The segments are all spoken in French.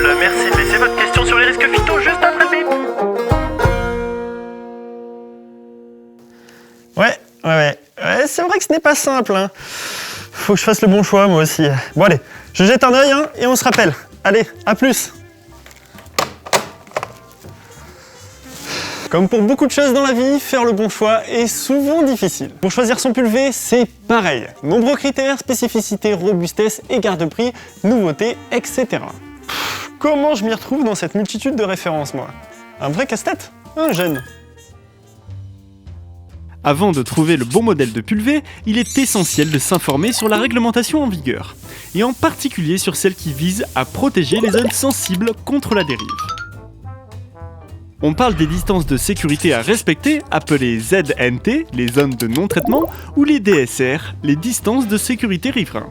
contrôle. Merci de laisser votre question sur les risques phyto juste après le bip. Ouais, c'est vrai que ce n'est pas simple, hein. Faut que je fasse le bon choix, moi aussi. Bon allez, je jette un œil, hein, et on se rappelle. Allez, à plus. Comme pour beaucoup de choses dans la vie, faire le bon choix est souvent difficile. Pour choisir son pulvé, c'est pareil. Nombreux critères, spécificité, robustesse et garde-prix, nouveautés, etc. Comment je m'y retrouve dans cette multitude de références, moi? Un vrai casse-tête? Un gène. Avant de trouver le bon modèle de pulvé, il est essentiel de s'informer sur la réglementation en vigueur, et en particulier sur celle qui vise à protéger les zones sensibles contre la dérive. On parle des distances de sécurité à respecter, appelées ZNT, les zones de non-traitement, ou les DSR, les distances de sécurité riverains.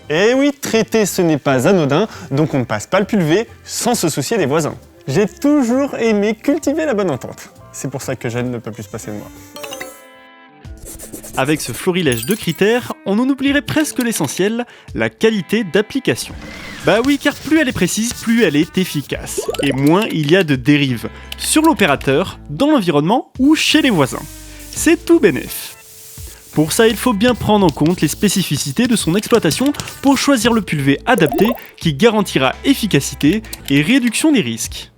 Eh oui, traiter ce n'est pas anodin, donc on ne passe pas le pulvé sans se soucier des voisins. J'ai toujours aimé cultiver la bonne entente. C'est pour ça que Jeanne ne peut plus se passer de moi. Avec ce florilège de critères, on en oublierait presque l'essentiel, la qualité d'application. Bah oui, car plus elle est précise, plus elle est efficace. Et moins il y a de dérives, sur l'opérateur, dans l'environnement ou chez les voisins. C'est tout bénef. Pour ça, il faut bien prendre en compte les spécificités de son exploitation pour choisir le pulvé adapté qui garantira efficacité et réduction des risques.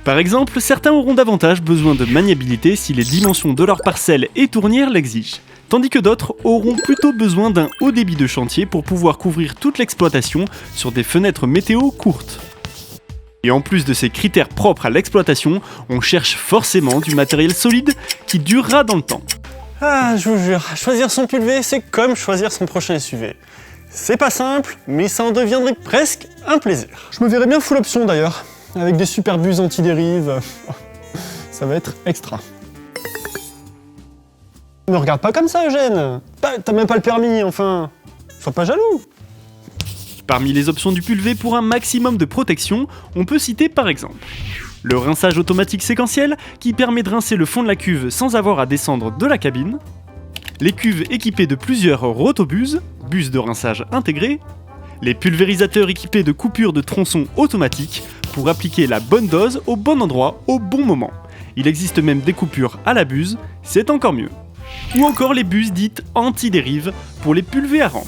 Par exemple, certains auront davantage besoin de maniabilité si les dimensions de leur parcelle et tournière l'exigent, tandis que d'autres auront plutôt besoin d'un haut débit de chantier pour pouvoir couvrir toute l'exploitation sur des fenêtres météo courtes. Et en plus de ces critères propres à l'exploitation, on cherche forcément du matériel solide qui durera dans le temps. Ah, je vous jure, choisir son pulvé, c'est comme choisir son prochain SUV. C'est pas simple, mais ça en deviendrait presque un plaisir. Je me verrais bien full option d'ailleurs, avec des super buses anti-dérive. Ça va être extra. Me regarde pas comme ça, Eugène. T'as même pas le permis, enfin. Sois pas jaloux. Parmi les options du pulvé pour un maximum de protection, on peut citer par exemple le rinçage automatique séquentiel qui permet de rincer le fond de la cuve sans avoir à descendre de la cabine, les cuves équipées de plusieurs rotobuses, bus de rinçage intégrés, les pulvérisateurs équipés de coupures de tronçons automatiques pour appliquer la bonne dose au bon endroit au bon moment. Il existe même des coupures à la buse, c'est encore mieux. Ou encore les buses dites anti-dérive pour les pulvés à rampe.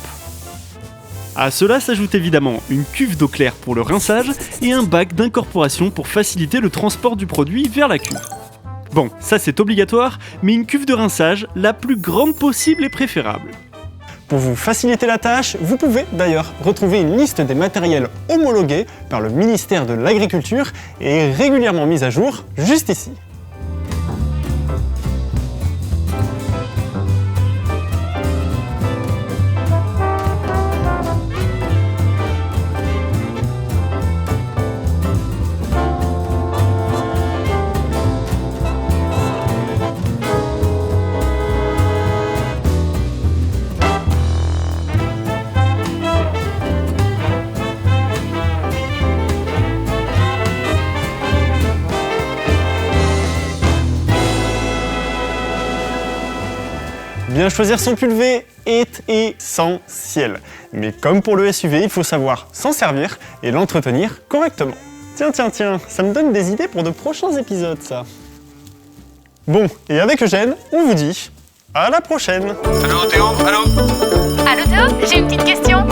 À cela s'ajoute évidemment une cuve d'eau claire pour le rinçage et un bac d'incorporation pour faciliter le transport du produit vers la cuve. Bon, ça c'est obligatoire, mais une cuve de rinçage la plus grande possible est préférable. Pour vous faciliter la tâche, vous pouvez d'ailleurs retrouver une liste des matériels homologués par le ministère de l'Agriculture et régulièrement mise à jour juste ici. Bien choisir son pulvé est essentiel. Mais comme pour le SUV, il faut savoir s'en servir et l'entretenir correctement. Tiens, ça me donne des idées pour de prochains épisodes, ça. Bon, et avec Eugène, on vous dit à la prochaine. Allô Théo, allô? Allô Théo, j'ai une petite question.